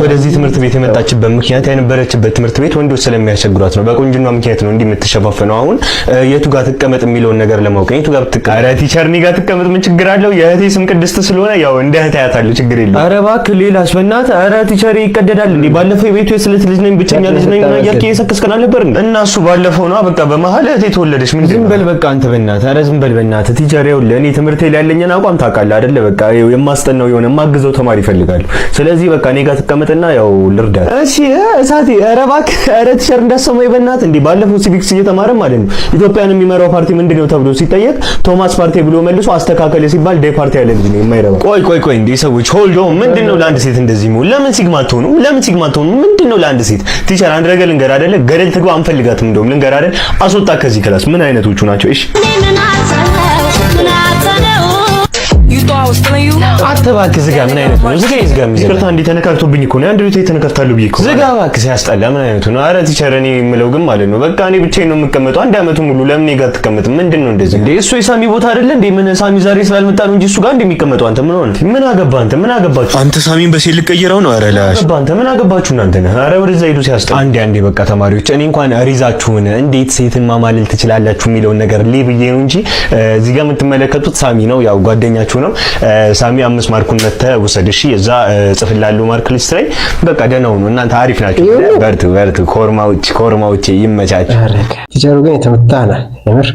ወደዚህ ትምህርት ቤት የመጣችበት ምክንያት የነበረችበት ትምህርት ቤት ወንዶች ስለሚያስቸግሯት ነው። በቆንጅና ምክንያት ነው እንዲህ የምትሸፋፈነው። አሁን የቱ ጋር ትቀመጥ የሚለውን ነገር ለማወቅ የቱ ጋር ትቀመጥ? ኧረ ቲቸር እኔ ጋር ትቀመጥ ምን ችግር አለው? የእህቴ ስም ቅድስት ስለሆነ ያው እንደ እህቴ አያታለሁ ችግር የለውም። ኧረ እባክህ ሌላስ በእናትህ። ኧረ ቲቸር ይቀደዳል እንዴ? ባለፈው የቤቱ የስለት ልጅ ነኝ ብቸኛ ልጅ ነኝ እና እያልክ እየሰከስከን አልነበር እንዴ? እና እሱ ባለፈው ነው በቃ በመሀል እህቴ ተወለደች። ምን ዝም በል በቃ አንተ በእናትህ። ኧረ ዝም በል በእናትህ ቲቸር። ይኸውልህ እኔ ትምህርቴ ላይ ያለኝን አቋም ታውቃለህ አይደለ? በቃ የማስጠናው የሆነ የማግዘው ተማሪ ይፈልጋሉ። ስለዚህ በቃ እኔ ጋር ትቀመጥና ያው ልርዳት። እሺ እሳቴ። ኧረ እባክህ ኧረ ቲቸር እንዳሰማኝ በእናትህ። እንዴ ባለፈው ሲቪክስ እየተማረ ማለት ነው ኢትዮጵያን የሚመራው ፓርቲ ምንድነው ተብሎ ሲጠየቅ ቶማስ ፓርቲ ብሎ መልሶ አስተካከለ ሲባል ዴ ፓርቲ ያለ ልጅ ነው የማይረባ። ቆይ እንዴ ሰዎች ሆልድ ኦን። ምንድነው ለአንድ ሴት እንደዚህ ነው? ለምን ሲግማ ትሆኑ? ምንድነው ለአንድ ሴት? ቲቸር አንድ ነገር ልንገር አይደለ? ገደል ትግባ አንፈልጋትም። እንደውም ልንገር አይደል? አስወጣ ከዚህ ክላስ። ምን አይነቶቹ ናቸው? እሺ አትባክህ ዝጋ። ምን አይነት ነው? ዝጋ ይዝጋ። ይቅርታ እንዴ ተነካክቶብኝ እኮ ነው። አንድ ቤት ተነካክታለሁ ብዬ እኮ ዝጋ እባክህ። ሲያስጠላ። ምን አይነቱ ነው? ኧረ ቲቸር እኔ የምለው ግን ማለት ነው በቃ እኔ ብቻዬን ነው የምቀመጠው አንድ አመቱ ሙሉ። ለምን እኔ ጋር አትቀመጥም? ምንድነው እንደዚህ እንዴ? እሱ የሳሚ ቦታ አይደለ እንዴ? ምን ሳሚ ዛሬ ስላልመጣ ነው እንጂ እሱ ጋር እንደሚቀመጠው አንተ ምን ሆነ? ምን አገባ አንተ? ምን አገባችሁ አንተ? ሳሚን በሴል ልቀይረው ነው? ኧረ ላሽ አንተ ምን አገባችሁ እናንተ ነህ? ኧረ ወደዛ ሂዱ። ሲያስጠላ። አንዴ በቃ ተማሪዎች እኔ እንኳን ሪዛችሁን እንዴት ሴትን ማማለል ትችላላችሁ የሚለውን ነገር ብዬ ነው እንጂ እዚህ ጋር የምትመለከቱት ሳሚ ነው። ያው ጓደኛችሁ ነው ሳሚ። 5 ማርኩን መተህ ውሰድ እሺ። እዛ ጽፍላለሁ ማርክ ሊስት ላይ በቃ ደህናው ነው። እናንተ አሪፍ ናችሁ። በርቱ። ኮርማዎች ይመቻችሁ። ቲቸሩ ግን የተመታ ነው የምር